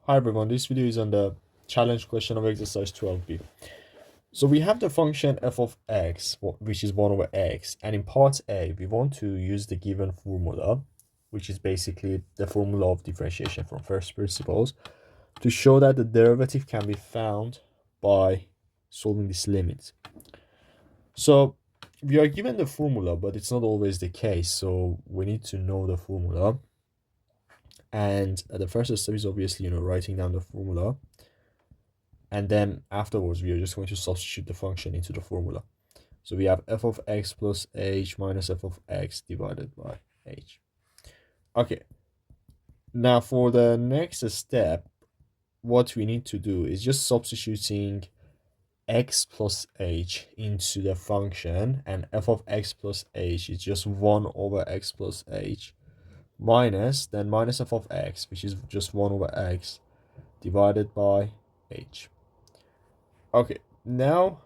Hi everyone, this video is on the challenge question of exercise 12b. So we have the function f of x, which is 1 over x, and in part A, we want to use the given formula, which is basically the formula of differentiation from first principles, to show that the derivative can be found by solving this limit. So we are given the formula, but it's not always the case, so we need to know the formula. And the first step is obviously, writing down the formula. And then afterwards, we are just going to substitute the function into the formula. So we have f of x plus h minus f of x divided by h. Okay. Now for the next step, what we need to do is just substituting x plus h into the function, and f of x plus h is just 1 over x plus h minus f of x, which is just 1 over x divided by h. Okay, now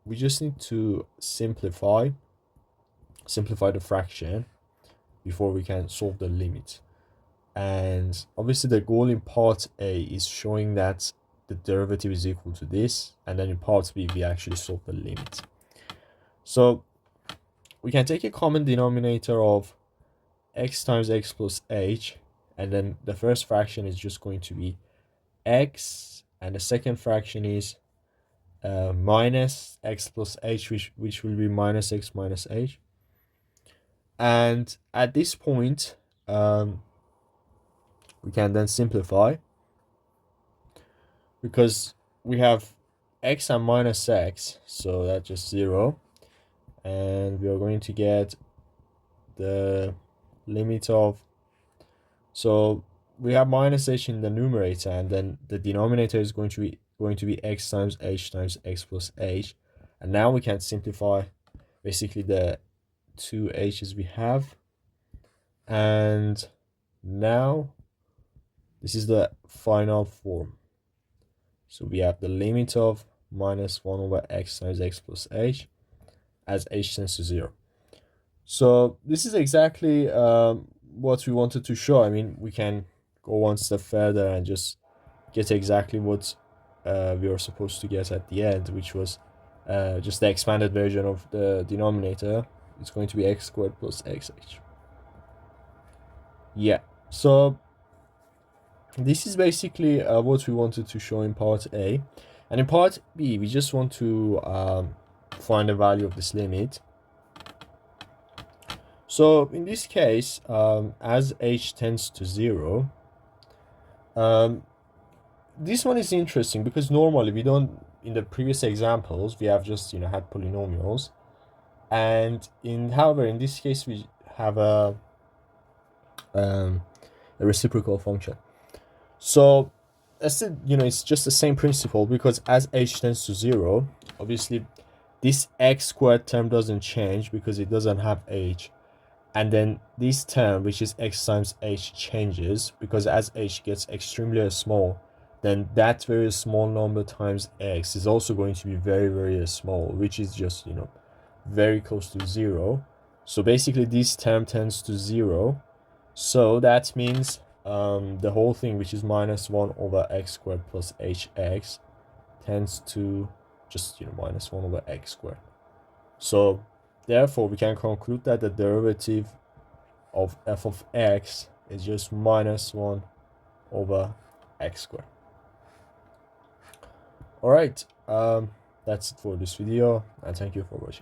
we just need to simplify the fraction before we can solve the limit. And obviously the goal in part A is showing that the derivative is equal to this, and then in part B we actually solve the limit. So we can take a common denominator of x times x plus h, and then the first fraction is just going to be x, and the second fraction is minus x plus h, which will be minus x minus h. And at this point, we can then simplify, because we have x and minus x, so that's just 0. And we are going to get the limit of, so we have minus h in the numerator, and then the denominator is going to be x times x plus h. And now we can simplify basically the two h's we have. And now this is the final form. So we have the limit of minus 1 over x times x plus h as h tends to 0. So this is exactly what we wanted to show. I mean, we can go one step further and just get exactly what we were supposed to get at the end, which was just the expanded version of the denominator. It's going to be x squared plus xh. Yeah, so this is basically what we wanted to show in part A. And in part B, we just want to find the value of this limit. So in this case, as h tends to 0, this one is interesting because normally we don't, in the previous examples, we have just, had polynomials. And however, in this case, we have a reciprocal function. So it's just the same principle, because as h tends to 0, obviously this x squared term doesn't change because it doesn't have h. And then this term, which is x times h, changes because as h gets extremely small, then that very small number times x is also going to be very, very small, which is just, very close to 0. So basically this term tends to 0. So that means the whole thing, which is minus 1 over x squared plus hx, tends to just, minus 1 over x squared. So therefore, we can conclude that the derivative of f of x is just minus 1 over x squared. All right, that's it for this video, and thank you for watching.